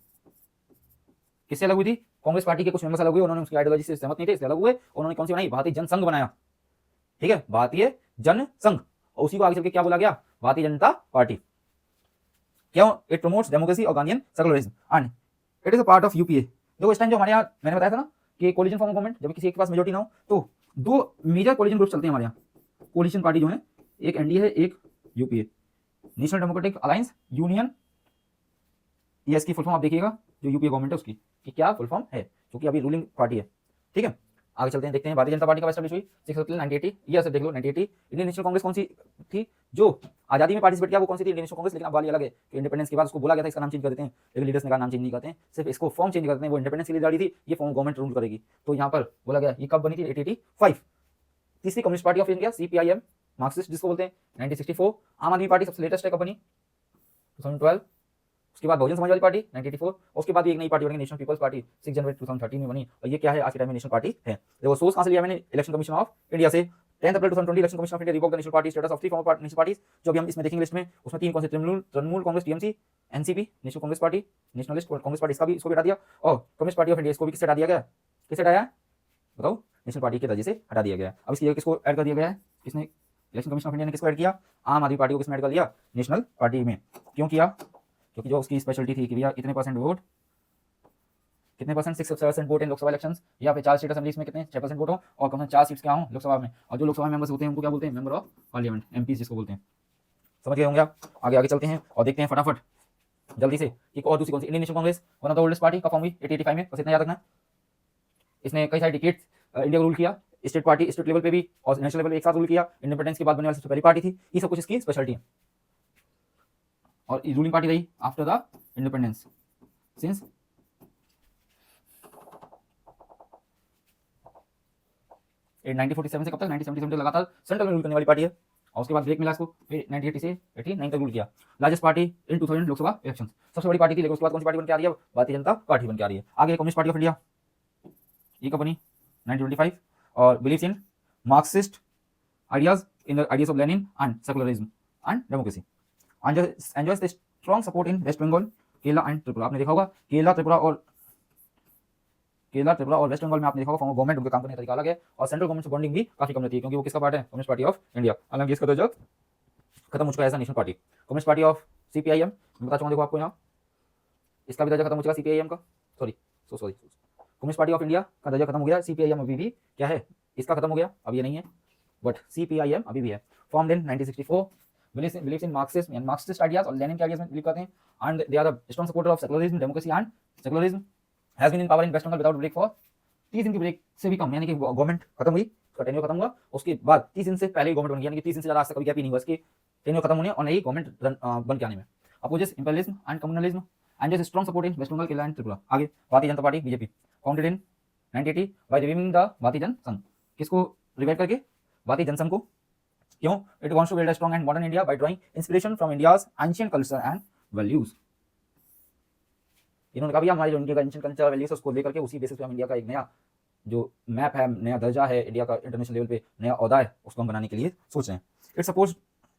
किससे अलग हुई थी, कांग्रेस पार्टी के कुछ मेंबर्स अलग हुए, उन्होंने उसकी आइडियोलॉजी से सहमत नहीं थे, इसलिए अलग हुए। उन्होंने कौन सी बनाई, भारतीय जनसंघ बनाया, ठीक है, भारतीय जनसंघ। और उसी को आगे चल के क्या बोला गया, भारतीय जनता पार्टी। क्यों, इट प्रमोट्स डेमोक्रेसी और Gandhian secularism and it is a part of UPA. देखो इस टाइम जो हमारे यहाँ मैंने बताया था ना कि कोलिजन फॉर्म ऑफ गवर्नमेंट, जब किसी के पास मेजोरिटी ना हो तो 2 मेजर कोलिजन ग्रुप चलते हैं हमारे यहाँ। कोलिशन पार्टी जो है, एक एनडीए है, एक UPA, national democratic alliance union. ये इसकी फुल फॉर्म आप देखिएगा, जो यूपीए गवर्नमेंट है उसकी कि क्या फुल फॉर्म है, क्योंकि अभी रूलिंग पार्टी है, ठीक है। आगे चलते हैं, देखते हैं भारतीय जनता पार्टी का एस्टैब्लिश हुई 6 अप्रैल 1980। ये देख लो 1980। इंडियन नेशनल कांग्रेस कौन सी थी, जो आजादी में पार्टिसिपेट किया, वो कौन सी थी, इंडियन नेशनल कांग्रेस। लेकिन अब वाली अलग है कि इंडिपेंडेंस के बाद उसको बोला गया था इसका नाम चेंज कर देते हैं, लेकिन लीडर्स ने कहा नाम चेंज नहीं करते हैं, सिर्फ इसको फॉर्म चेंज करते हैं। वो इंडिपेंडेंस के लिए जारी थी, ये फॉर्म गवर्नमेंट रूल करेगी। तो यहाँ पर बोला गया, ये कब बनी थी, 1885। तीसरी communist party of India, CPIM, Marxist जिसको बोलते हैं, 1964। आम आदमी पार्टी सबसे लेटेस्ट है, कब बनी, 2012। उसके बाद बहुजन समाजवादी पार्टी 1984। उसके बाद एक नई पार्टी बनी, नेशनल पीपल्स पार्टी, 6 जनवरी 2013 में बनी। और ये क्या है, आज के टाइम में नेशनल पार्टी है। देखो सोर्स कहां से लिया मैंने, इलेक्शन कमीशन ऑफ इंडिया से। 10 अप्रैल 2020 election commission of India revoked the national party status of 3 farmer national parties. जो भी हम इसमें देखेंगे लिस्ट में, उसमें 3 कौन से, Trinamool Congress TMC, NCP national Congress party, nationalist Congress party, इसका भी इसको भी हटा दिया। और कम्युनिस्ट पार्टी ऑफ इंडिया, इसको भी किससे हटा दिया गया, किससे हटाया बताओ, नेशनल पार्टी के दर्जे से हटा दिया गया। अब इसकी जगह किसको ऐड कर दिया गया है, किसने, इलेक्शन कमीशन ऑफ इंडिया ने किसको ऐड किया, आम आदमी पार्टी को किसमें ऐड कर लिया, नेशनल पार्टी में। क्यों किया, क्योंकि जो उसकी स्पेशलिटी थी कि भैया इतने परसेंट वोट, कितने percent, 6% vote in Lok Sabha elections, या फिर 4 स्टेट असेंबलीज में कितने 6% वोट हो, और कम से 4 सीट्स क्या हो लोकसभा में, और जो लोकसभा मेंबर्स होते हैं उनको क्या बोलते हैं, मेंबर ऑफ पार्लियामेंट, एमपी जिसको बोलते हैं। समझ गए होंगे आप। आगे आगे चलते हैं और देखते हैं फटाफट जल्दी से कि और दूसरी कौन सी, Indian National Congress one of the oldest party, कब फॉर्म हुई 1885 में, बस इतना याद रखना। इसने कई सारे डिकेट्स इंडिया को रूल किया, स्टेट पार्टी स्टेट लेवल पे भी और नेशनल लेवल पे एक साथ रूल किया, इंडिपेंडेंस के बाद बनने वाली सबसे पहली पार्टी थी। ये सब कुछ इसकी स्पेशलिटी है, और रूलिंग पार्टी रही आफ्टर द इंडिपेंडेंस सिंस 1947 से कब तक, 1977 तक लगातार सेंट्रल में रूल करने वाली पार्टी है, और उसके बाद ब्रेक मिला इसको, फिर 1980 से 89 तक रूल किया। लार्जेस्ट पार्टी इन 2000 लोकसभा इलेक्शन, सबसे बड़ी पार्टी थी, लेकिन उसके बाद कौन सी पार्टी बन के आ रही है, भारतीय जनता पार्टी बन के आ रही है। आगे कम्युनिस्ट पार्टी ऑफ इंडिया, ये कब बनी 1925, और believes in Marxist ideas in the ideas of Lenin and secularism and democracy. Enjoys the strong support in West Bengal, Kerala and Tripura. आपने देखा होगा केरला त्रिपुरा और वेस्ट बंगाल में आपने देखा होगा फॉर्म ऑफ गवर्नमेंट, उनके काम करने का तरीका अलग है, और सेंट्रल गवर्नमेंट से बॉन्डिंग भी काफी कम रहती है, क्योंकि वो किसका पार्ट है, कम्युनिस्ट पार्टी ऑफ इंडिया। हालांकि इसका दर्जा खत्म हो चुका है as national party. Communist party of CPIM बता चुका, देखो आपको यहाँ इसका भी दर्जा खत्म हो चुका सीपीआईएम का, sorry communist party of India का दर्जा खत्म हो गया, सीपीआईएम अभी भी क्या है, इसका खत्म हो गया, अब ये नहीं है, बट सीपीआईएम अभी भी है। Formed in 1964, believes in Marxist ideas और लेनिन के आइडियाज में बिलीव करते हैं, and they are the strong supporter of secularism, democracy and secularism has been in power in waste Bengal without break for 30 दिन की ब्रेक से भी कम, यानी कि गवर्नमेंट खत्म हुई, उसका टेन्योर खत्म हुआ, उसके बाद 30 दिन से पहले गवर्नमेंट बन गई, यानी कि 30 दिन से ज्यादा आज तक कभी गैप ही नहीं हुआ इसके टेन्योर खत्म होने और नई गवर्नमेंट बन के आने में। Opposes imperialism and communalism and just strong support in waste Bengal, Kerala and Tripura. आगे Bharatiya Janata Party BJP, founded in 1980 by reviving the Bharatiya Jana संघ, किसको रिवाइव करके, भारतीय जनसंघ को। क्यों, it wants to build a strong and modern India by drawing inspiration from India's ancient culture and values. इन्होंने कहा भैया हमारे जो इंडिया का एंशिएंट कल्चर वैल्यूज उसको लेकर के उसी बेसिस पे हम इंडिया का एक नया जो मैप है, नया दर्जा है इंडिया का इंटरनेशनल लेवल पे, नया ओहदा है, उसको हम बनाने के लिए सोच रहे हैं।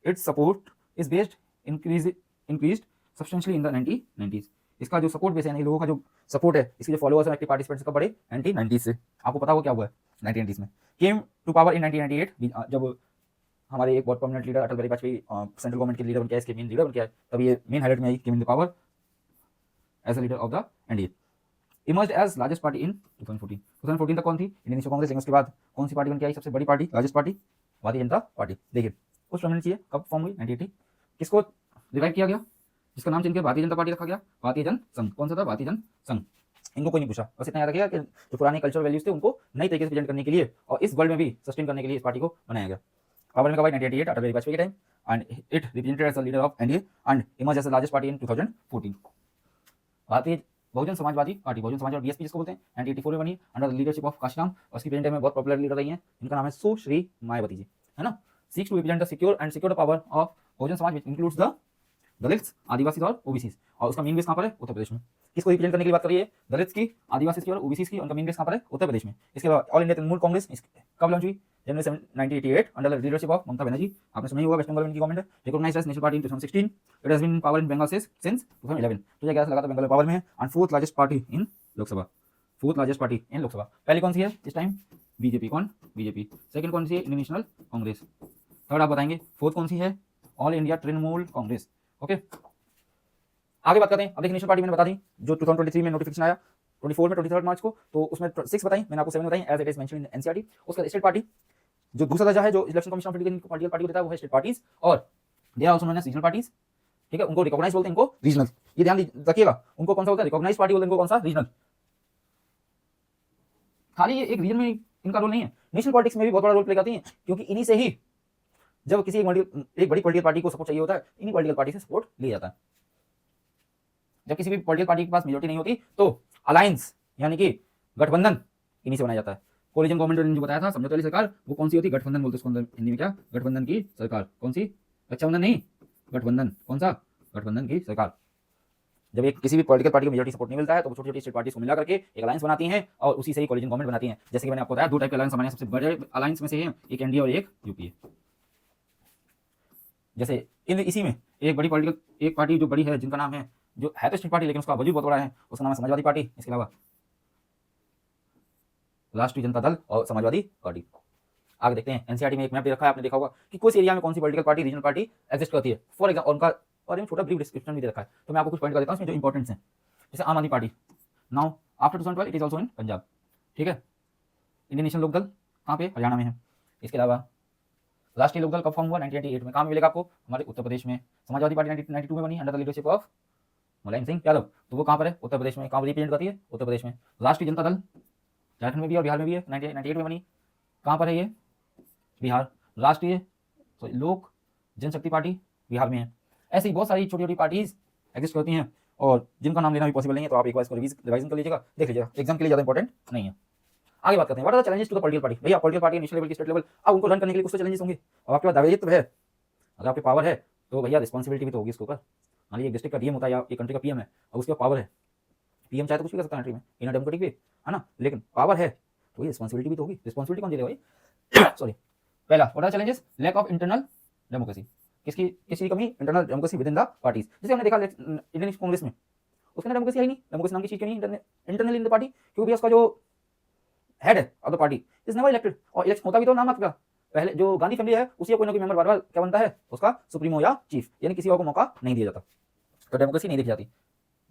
It's support is based increased substantially in the 1990s। इसका जो सपोर्ट बेस है, यानी लोगों का जो सपोर्ट है, इसके जो फॉलोअर्स हैं, एक्टिव पार्टिसिपेंट्स कब बढ़े 1990s से। आपको पता होगा क्या हुआ है 1990s में। केम टू पावर इन 1998, जब हमारे एक बहुत परमानेंट लीडर अटल बिहारी वाजपेयी सेंट्रल गवर्नमेंट के लीडर बन के आए, इसके मेन लीडर बन के आए, तब ये मेन हाईलाइट में आई, came in the power as a leader of the NDA. Emerged as largest party in 2014 तक कौन थी, इंडियन नेशनल कांग्रेस। लेकिन उसके बाद कौन सी पार्टी बन के आई सबसे बड़ी पार्टी, लार्जेस्ट पार्टी, भारतीय जनता पार्टी। देखिए उस प्रॉमिनेंस है, कब फॉर्म हुई 1980, किसको रिवाइव किया गया, जिसका नाम चेंज किया, भारतीय जनता पार्टी रखा गया, भारतीय जन संघ। कौन सा था, भारतीय जन संघ। इनको कोई नहीं पूछा, बस इतना याद रखिएगा कि जो पुराने कल्चरल वैल्यूज थे उनको नई तरीके से प्रेजेंट करने के लिए और इस वर्ल्ड में भी सस्टेन करने के लिए इस पार्टी को बनाया गया। पावर में कब आई 1988 अटल बिहारी वाजपेयी के time, and it represented as the leader of NDA and emerge as the largest party in 2014। Bharatiya Bahujan Samajwadi party, Bahujan Samajwadi BSP जिसको बोलते हैं, 1984 में बनी under the leadership of Kashiram, और उसकी प्रेजेंट टाइम में बहुत पॉपुलर लीडर रही हैं, इनका नाम है सुश्री मायावती जी, है ना। Seeks to represent the secure the power of Bahujan Samaj which includes the dalits, Adivasi और ओबीसी, और उसका मेन बेस कहाँ पर है, उत्तर प्रदेश में। किसको रिप्रेजेंट करने की बात कर रही है, दलित्स की, आदिवासी की और ओबीसी की, उनका मेन बेस कहाँ पर है, उत्तर प्रदेश में। इसके बाद ऑल इंडिया तृणमूल कांग्रेस कब लॉन्च हुई, जनवरी 1988 under the leadership of Mamata Banerjee. आपने सुना ही होगा, वेस्ट बंगाल में गवर्नमेंट है, recognised as national party in 2016। It has been in power in Bengal since 2011। तो ये 11 से लगातार बंगाल पावर में है, एंड फोर्थ लार्जेस्ट पार्टी इन लोकसभा, पहली कौन सी है इस टाइम, बीजेपी। कौन, बीजेपी। सेकंड कौन सी है, इंडियन नेशनल कांग्रेस। थर्ड आप बताएंगे, फोर्थ कौन सी है, all India Trinamool Congress. Okay, आगे बात करते हैं। अब देखिए नेशनल पार्टी मैंने बता दी, जो 2023 में नोटिफिकेशन आया 24 में 23 मार्च को, तो उसमें 6 बताई, मैंने आपको 7 बताई as it is mention in NCERT. उसका स्टेट पार्टी जो दूसरा दर्जा है जो election commission of India political party को देता है, वो है स्टेट पार्टीज, और they are also known as regional parties. ठीक है, उनको रिकॉग्नाइज बोलते हैं, इनको रीजनल। ये ध्यान रखिएगा, उनको कौन सा बोलता है, रिकॉग्नाइज पार्टी बोलते हैं, इनको कौन सा, रीजनल। खाली ये एक रीजन में इनका रोल नहीं है, नेशनल पॉलिटिक्स में भी बहुत बड़ा रोल प्ले करती है, क्योंकि इन्हीं से ही जब किसी एक बड़ी पॉलिटिकल पार्टी को सपोर्ट चाहिए होता है, इन्हीं पॉलिटिकल पार्टी से सपोर्ट लिया जाता है। जब किसी भी पॉलिटिकल पार्टी के पास मेजॉरिटी नहीं होती तो अलायंस यानी कि गठबंधन इन्हीं से बनाया जाता है। कोलिजन गवर्नमेंट जो बताया था, समझौते वाली सरकार, वो कौन सी होती है, गठबंधन बोलते हैं उसको अंदर हिंदी में, क्या, गठबंधन की सरकार। कौन सी, रक्षाबंधन नहीं, गठबंधन। कौन सा, गठबंधन की सरकार। जब एक किसी भी पॉलिटिकल पार्टी को मेजॉरिटी सपोर्ट नहीं मिलता है तो वो छोटी छोटी स्टेट पार्टीज को मिला करके एक अलायंस बनाती हैं और उसी से ही कोलिजन गवर्नमेंट बनाती हैं। जैसे कि मैंने आपको बताया, दो टाइप के अलायंस हमारे सबसे बड़े अलायंस में से हैं, एक एनडीए और एक यूपीए। जैसे इसी में एक बड़ी पॉलिटिकल एक पार्टी जो बड़ी है, जिनका नाम है, जो है तो स्टेट पार्टी लेकिन उसका वजूद बहुत बड़ा है, उसका नाम है समाजवादी पार्टी। इसके अलावा राष्ट्रीय जनता दल और समाजवादी पार्टी। आगे देखते हैं। एनसीईआरटी में एक मैप दे रखा है, आपने देखा होगा कि किस एरिया में कौन सी political party, regional party exist करती है। फॉर एग्जाम्पल उनका और एक छोटा ब्रीफ डिस्क्रिप्शन भी दे रखा है, तो मैं आपको कुछ पॉइंट कर देता हूँ इसमें जो इंपॉर्टेंस है। जैसे आम Aadmi party, now after 2012 it is also in Punjab, ठीक है। इंडियन नेशनल लोकदल कहाँ पे, हरियाणा में है। इसके अलावा राष्ट्रीय लोकदल कब फॉर्म हुआ, 1988 में। कहाँ मिलेगा आपको, हमारे उत्तर प्रदेश में। समाजवादी पार्टी 1992 में बनी under the leadership of Mulayam Singh Yadav, तो वो कहाँ पर है, उत्तर प्रदेश में। कहाँ रिप्रेजेंट करती है, उत्तर प्रदेश में। राष्ट्रीय जनता दल झारखंड में भी और बिहार में भी है, 1998 में बनी। कहाँ पर है ये, बिहार। राष्ट्रीय लोक जनशक्ति पार्टी बिहार में है। ऐसी बहुत सारी छोटी छोटी पार्टीज एग्जिस्ट करती हैं और जिनका नाम लेना भी पॉसिबल नहीं है, तो आप एक बार इसको रिवाइजन कर लीजिएगा, देख लीजिएगा, एग्जाम के लिए ज़्यादा इंपॉर्टेंट नहीं है। आगे बात करते हैं, what are the challenges to the political party. भैया पॉलिटिकल पार्टी नेशनल लेवल की, स्टेट लेवल, अब उनको रन करने के लिए कुछ तो चैलेंजेस होंगे। अब आपके पास दावेदारित्व है, अगर आपके पावर है तो भैया रिस्पॉन्सिबिलिटी भी तो होगी इसके ऊपर। मान लीजिए एक डिस्ट्रिक्ट का डीएम होता है या एक कंट्री का पीएम है और उसके पास पावर है। पीएम चाहे तो कुछ भी कर सकता है कंट्री में, इन अ डेमोक्रेटिक वे, है ना, लेकिन पावर है तो ये रिस्पॉन्सिबिलिटी भी तो होगी। रिस्पॉन्सिबिलिटी कौन देगा भाई सॉरी। पहला what are challenges, lack of internal democracy. किसकी किसी की कमी, internal democracy within the parties. जैसे हमने देखा इंडियन कांग्रेस में, उसके अंदर डेमोक्रेसी है ही नहीं। डेमोक्रेसी नाम की चीज क्यों नहीं इंटरनल इन द पार्टी, क्योंकि उसका जो हेड है of the party is never elected, और इलेक्शन होता भी तो नाम आपका पहले जो गांधी फैमिली है उसी का कोई ना कोई मेंबर बार बार क्या बनता है, उसका सुप्रीमो या चीफ, यानी किसी और को मौका नहीं दिया जाता, तो डेमोक्रेसी नहीं देखी जाती।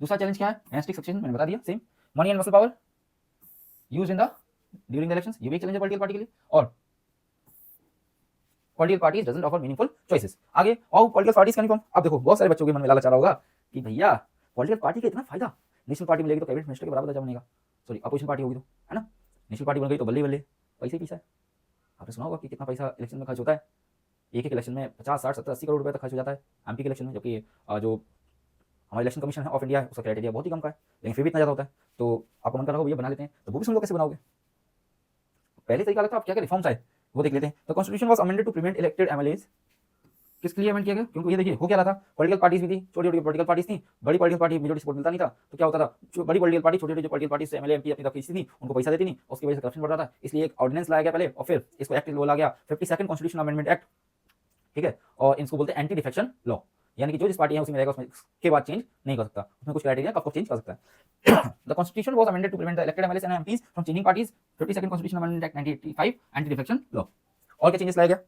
दूसरा चैलेंज क्या है, एनास्टिक सक्सेशन, मैंने बता दिया same. Money and muscle power use in the during the elections, ये भी एक चैलेंज है पॉलिटिकल पार्टी के लिए। और political parties doesn't offer meaningful choices. आगे और पॉलिटिकल पार्टीज का फॉर्म, अब देखो बहुत सारे बच्चों के मन में लालच आ रहा होगा कि भैया पॉलिटिकल पार्टी का इतना फायदा, नेशनल पार्टी मिलेगी तो कैबिनेट मिनिस्टर के बराबर दर्जा बनेगा, सॉरी अपोजिशन पार्टी होगी तो, है ना, नेशनल पार्टी बन गई तो बल्ले बल्ले पैसे ही पैसा है। आपने सुना होगा कि कितना पैसा इलेक्शन में खर्च होता है, एक एक इलेक्शन में 50, 60, 70, 80 करोड़ रुपए तक खर्च हो जाता है एमपी के इलेक्शन में, जबकि जो हमारा इलेक्शन कमीशन है ऑफ इंडिया है उसका क्राइटेरिया बहुत ही कम का है, लेकिन फिर भी इतना ज़्यादा होता है। तो आपको मन कर रहा हो भैया बना लेते हैं, तो वो भी सुन लो कैसे बनाओगे। पहले तरीका लगता है, आप क्या क्या रिफॉर्म्स आए वो देख लेते हैं। तो constitution was amended to prevent elected MLAs, किसके लिए अमेंड किया गया, क्योंकि ये देखिए हो क्या रहा था, पॉलिटिकल पार्टीज भी थी, छोटी छोटी पॉलिटिकल पार्टीज थी, बड़ी पॉलिटिकल पार्टी मेजोरिटी सपोर्ट मिलता नहीं था, तो क्या होता था, जो बड़ी पॉलिटिकल पार्टी छोटी छोटी जो पॉलिटिकल पार्टी से एमएलए एमपी अपनी तरफ खींचती थी उनको पैसा देती नहीं, उसकी वजह से करप्शन बढ़ रहा था। इसलिए एक ऑर्डिनेंस लाया गया पहले और फिर इसको एक्ट बोला गया 52nd कॉन्स्टिट्यूशन अमेंडमेंट एक्ट, ठीक है। और इसको बोलते हैं एंटी डिफेक्शन लॉ, यानी कि जो जिस पार्टी है उसी में रहेगा, उसमें के बाद चेंज नहीं कर सकता, उसमें कुछ क्राइटेरिया कब चेंज कर सकता है। The constitution was amended to prevent the elected MLAs and MPs from changing parties, 52nd constitution amendment act 1985 anti defection law. और क्या चेंजेस लाया गया,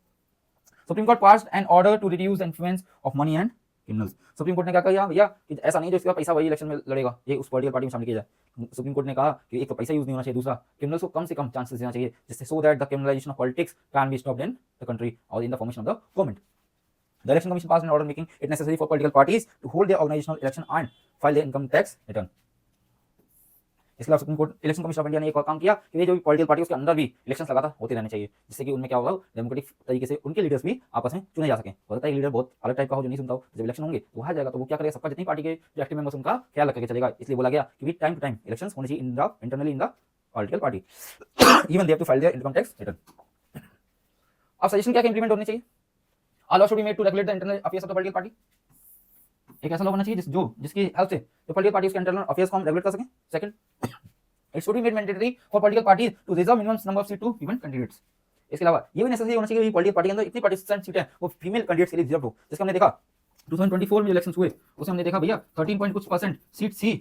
supreme court passed an order to reduce the influence of money and criminals. Supreme court ने क्या कहा भैया कि ऐसा नहीं जो इसका पैसा वही इलेक्शन में लड़ेगा, ये उस पॉलिटिकल पार्टी में शामिल किया जाए। सुप्रीम कोर्ट ने कहा कि एक तो पैसा यूज नहीं होना चाहिए, दूसरा क्रिमिनल्स को कम से कम चांसेस देना चाहिए, जिससे so that the criminalisation of politics can be stopped in the country और in the formation of the government. The Election Commission passed an order making it necessary for political parties to hold their organizational election and file their income tax return. इसके अलावा supreme court election commission of India ने एक और काम किया कि ये जो भी पॉलिटिकल पार्टी उसके अंदर भी इलेक्शंस लगातार होते रहने चाहिए, जिससे कि उनमें क्या होगा, डेमोक्रेटिक तरीके से उनके लीडर्स भी आपस में चुने जा सकें। हो सकता है लीडर बहुत अलग टाइप का हो जो नहीं सुनता हो, जब इलेक्शन होंगे तो वो हार जाएगा, तो वो क्या करेगा, सबका जितनी पार्टी के जो एक्टिव मेंबर्स उनका ख्याल रख के चलेगा। इसलिए बोला गया कि टाइम टू टाइम इलेक्शंस होने चाहिए internally in the political party, even they have to file their income tax return. अब सजेशन क्या इंप्लीमेंट होने चाहिए, All laws should be made to regulate the internal affairs of the political party. एक ऐसा law होना चाहिए जिसकी help से जो पॉलिटिकल पार्टी उसके इंटरनल अफेयर्स को हम रेगुलेट कर सकें। Second, it should be made mandatory for political parties to reserve minimum number of seat to female candidates. इसके अलावा ये भी नेसेसरी होना चाहिए कि पॉलिटिकल पार्टी के अंदर इतनी पार्टिसिपेंट सीटें वो फीमेल कैंडिडेट्स के लिए रिजर्व हो। जैसे हमने देखा 2024 में इलेक्शंस हुए, उसमें हमने देखा भैया 13.कुछ% सीट थी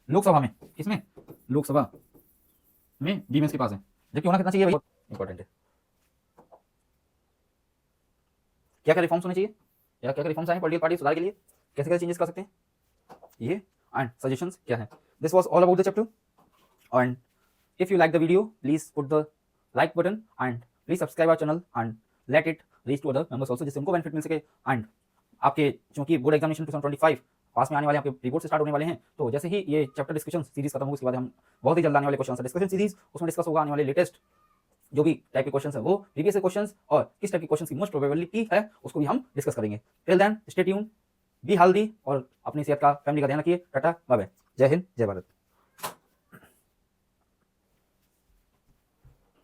लोकसभा में, किसमें, लोकसभा में वीमेंस के पास है, जबकि होना कितना चाहिए भाई, इंपॉर्टेंट है। क्या क्या रिफॉर्म्स होने चाहिए या क्या क्या रिफॉर्म्स आए पॉलिटिकल पार्टी सुधार के लिए, कैसे कैसे चेंजेस कर सकते हैं, ये एंड सजेशंस क्या है। This was all about the chapter, and if you like the video please put the like button and please subscribe our channel and let it reach to other members also, जिससे उनको benefit मिल सके। And आपके चूंकि board examination 2025 पास में आने वाले, आपके report से स्टार्ट होने वाले हैं, तो जैसे ही ये चैप्टर डिस्कशन सीरीज खत्म होगी उसके बाद हम बहुत ही जल्द आने वाले क्वेश्चन डिस्कशन सीरीज, उसमें डिस्कस होगा आने वाले लेटेस्ट जो भी टाइप के क्वेश्चंस है वो प्रीवियस क्वेश्चंस और किस टाइप के क्वेश्चंस की मोस्ट प्रोबेबिलिटी है उसको भी हम डिस्कस करेंगे। Till then stay tune, be healthy और अपनी सेहत का, फैमिली का ध्यान रखिए। टाटा बाय बाय, जय हिंद जय भारत।